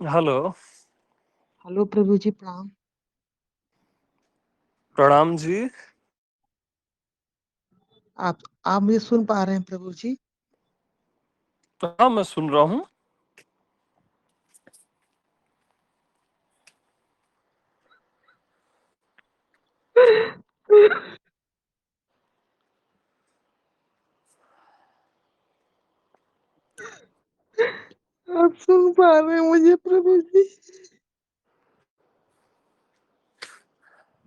Hello. Hello प्रभु जी प्रणाम। प्रणाम जी। आप मुझे सुन पा रहे हैं प्रभु जी? हाँ, मैं सुन रहा हूँ। आप सुन पा रहे हैं मुझे प्रभु जी?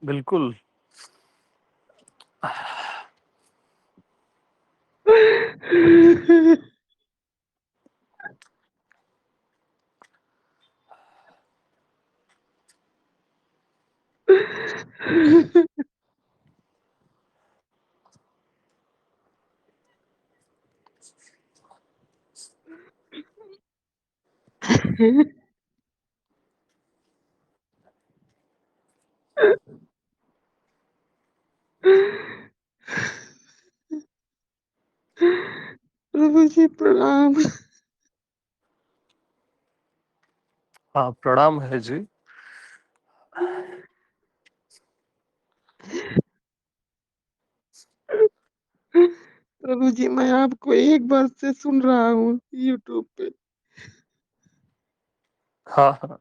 बिल्कुल। प्रभु जी प्रणाम। हाँ, प्रणाम है जी। प्रभु जी मैं आपको एक बार से सुन रहा हूँ यूट्यूब पे। हाँ हाँ।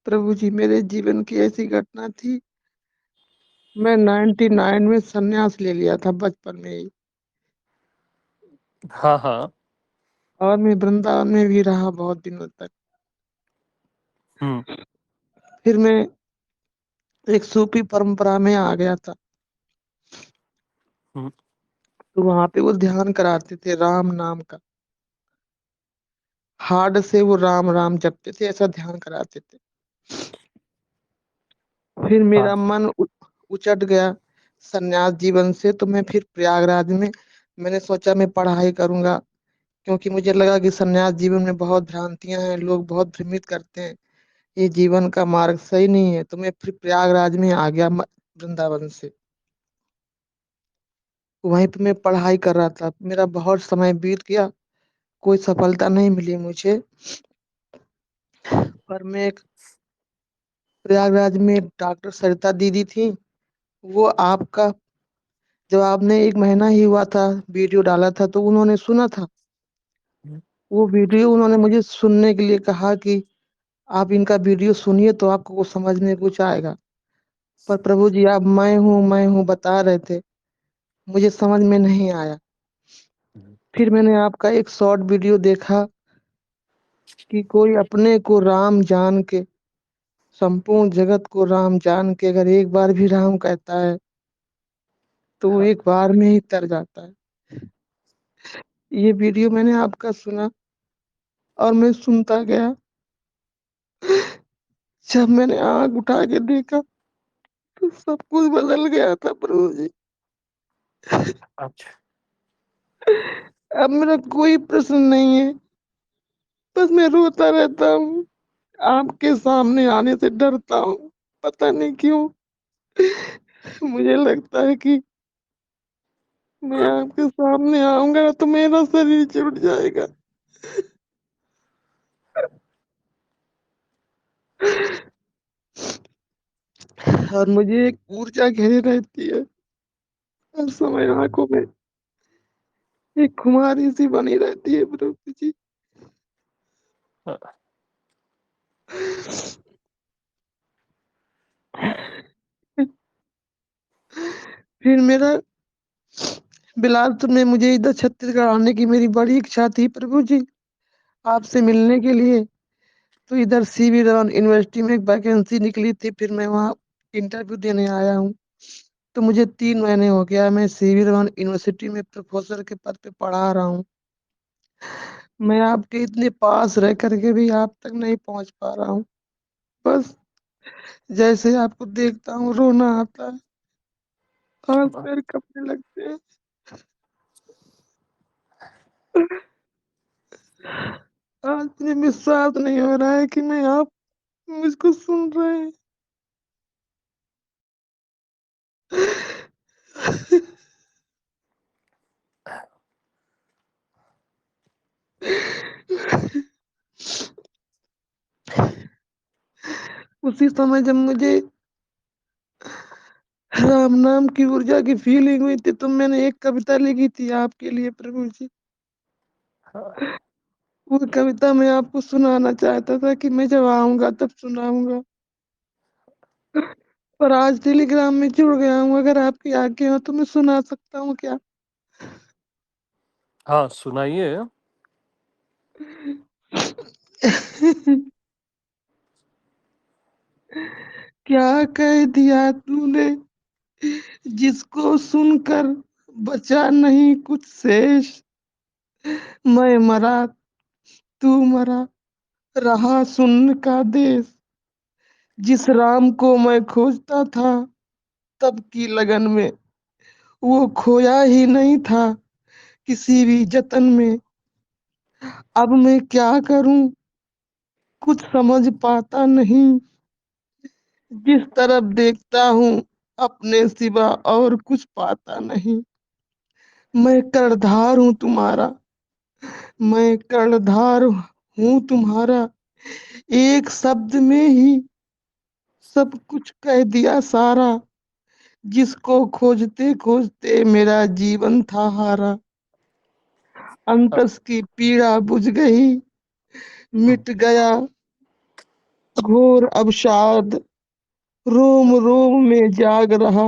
प्रभु जी मेरे जीवन की ऐसी घटना थी। मैं 99 में सन्यास ले लिया था बचपन में ही। हाँ हाँ। और मैं वृंदावन में भी रहा बहुत दिनों तक। हम्म। फिर मैं एक सूफी परंपरा में आ गया था। हम्म। तो वहां पे वो ध्यान कराते थे राम नाम का। हार्ड से वो राम राम जपते थे, ऐसा ध्यान कराते थे। फिर हाँ। मेरा मन उचट गया सन्यास जीवन से। तो मैं फिर प्रयागराज में मैंने सोचा मैं पढ़ाई करूंगा, क्योंकि मुझे लगा कि सन्यास जीवन में बहुत भ्रांतियां हैं, लोग बहुत भ्रमित करते हैं, ये जीवन का मार्ग सही नहीं है। तो मैं फिर प्रयागराज में आ गया वृंदावन से। वहीं पे मैं पढ़ाई कर रहा था। मेरा बहुत समय बीत गया, कोई सफलता नहीं मिली मुझे। पर मैं एक प्रयागराज में डॉक्टर सरिता दीदी थी। वो आपका जब आपने एक महीना ही हुआ था वीडियो डाला था, तो उन्होंने सुना था वो वीडियो। उन्होंने मुझे सुनने के लिए कहा कि आप इनका वीडियो सुनिए तो आपको कुछ समझ में कुछ आएगा। पर प्रभु जी आप मैं हूँ बता रहे थे, मुझे समझ में नहीं आया। फिर मैंने आपका एक शॉर्ट वीडियो देखा कि कोई अपने को राम जान के, संपूर्ण जगत को राम जान के अगर एक बार भी राम कहता है तो वो हाँ। एक बार में ही तर जाता है। ये वीडियो मैंने आपका सुना और मैं सुनता गया। जब मैंने आंख उठा के देखा तो सब कुछ बदल गया था प्रभु जी। अच्छा। अब मेरा कोई प्रश्न नहीं है, बस मैं रोता रहता हूँ। आपके सामने आने से डरता हूँ, पता नहीं क्यों। मुझे लगता है कि मैं आपके सामने आऊंगा तो मेरा शरीर छूट जाएगा। और मुझे एक ऊर्जा घेरे रहती है हर समय आंखों में, एक खुमारी सी बनी रहती है प्रभु जी। फिर मेरा बिलासपुर में मुझे इधर छत्तीसगढ़ आने की मेरी बड़ी इच्छा थी प्रभु जी, आपसे मिलने के लिए। तो इधर सीवी रमन यूनिवर्सिटी में एक वैकेंसी निकली थी, फिर मैं वहाँ इंटरव्यू देने आया हूँ। तो मुझे 3 महीने हो गया मैं सीवी रमन यूनिवर्सिटी में प्रोफेसर के पद पे पढ़ा रहा हूँ। मैं आपके इतने पास रह करके भी आप तक नहीं पहुंच पा रहा हूँ। बस जैसे आपको देखता हूँ रोना आता है, हाथ पैर कपने लगते हैं। आज मुझे विश्वास नहीं हो रहा है कि मैं आप मुझको सुन रहे हैं। उसी समय जब मुझे राम नाम की ऊर्जा की फीलिंग हुई थी, तो मैंने एक कविता लिखी थी आपके लिए प्रभु जी। हाँ, वो कविता मैं आपको सुनाना चाहता था कि मैं जब आऊँगा तब सुनाऊँगा। पर आज टेलीग्राम में जुड़ गया हूँ, अगर आपकी आज्ञा हो तो मैं सुना सकता हूँ क्या? हाँ सुनाइए। क्या कह दिया तूने जिसको सुनकर बचा नहीं कुछ शेष। मैं मरा तू मरा रहा सुन का देश। जिस राम को मैं खोजता था तब की लगन में, वो खोया ही नहीं था किसी भी जतन में। अब मैं क्या करूं कुछ समझ पाता नहीं। जिस तरफ देखता हूँ अपने सिवा और कुछ पाता नहीं। मैं कर्णधार हूँ तुम्हारा, मैं कर्णधार हूँ तुम्हारा। एक शब्द में ही सब कुछ कह दिया सारा। जिसको खोजते खोजते मेरा जीवन था हारा। अंतस की पीड़ा बुझ गई, हम्म, मिट गया घोर अवसाद। रोम रोम में जाग रहा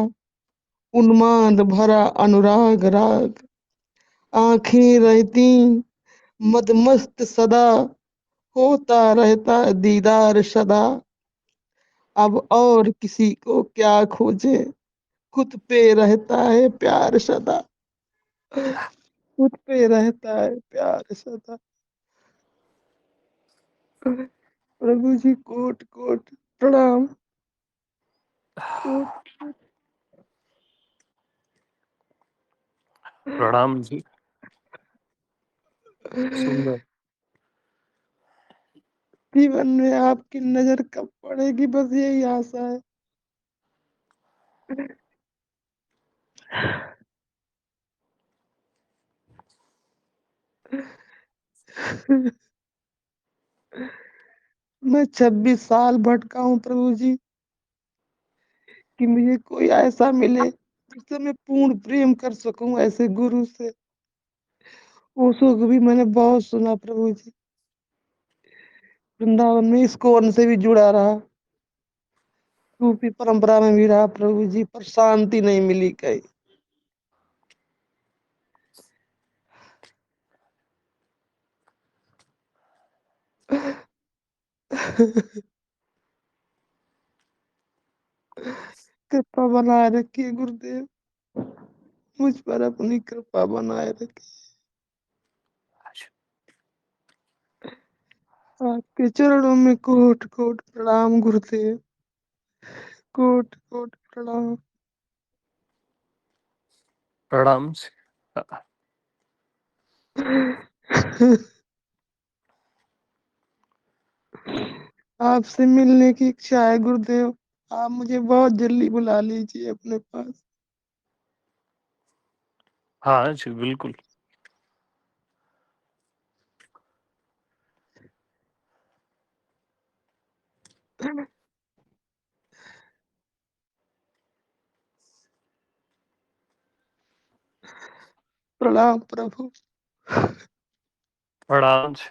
उन्माद भरा अनुराग राग। आंखें रहती मदमस्त सदा, होता रहता दीदार सदा। अब और किसी को क्या खोजे, खुद पे रहता है प्यार सदा। खुद पे रहता है प्यार सदा। प्रभु जी कोट कोट प्रणाम। कोट प्रणाम जी। सुंदर। जीवन में आपकी नजर कब पड़ेगी, बस यही आशा है। मैं 26 साल भटका हूँ प्रभु जी, कि मुझे कोई ऐसा मिले जिससे मैं पूर्ण प्रेम कर सकूं ऐसे गुरु से। ओशो को भी मैंने बहुत सुना प्रभु जी। वृंदावन में इस्कॉन से भी जुड़ा रहा, सूफी परंपरा में भी रहा प्रभु जी, पर शांति नहीं मिली कहीं। कृपा बनाए रखिए गुरुदेव, मुझ पर अपनी कृपा बनाए रखिए। आपके चरणों में कोट कोट प्रणाम गुरुदेव, कोट कोट प्रणाम। प्रणाम जी। हाँ, आपसे मिलने की इच्छा है गुरुदेव, आप मुझे बहुत जल्दी बुला लीजिए अपने पास। हाँ जी बिल्कुल। प्रणाम प्रभु। प्रणाम जी।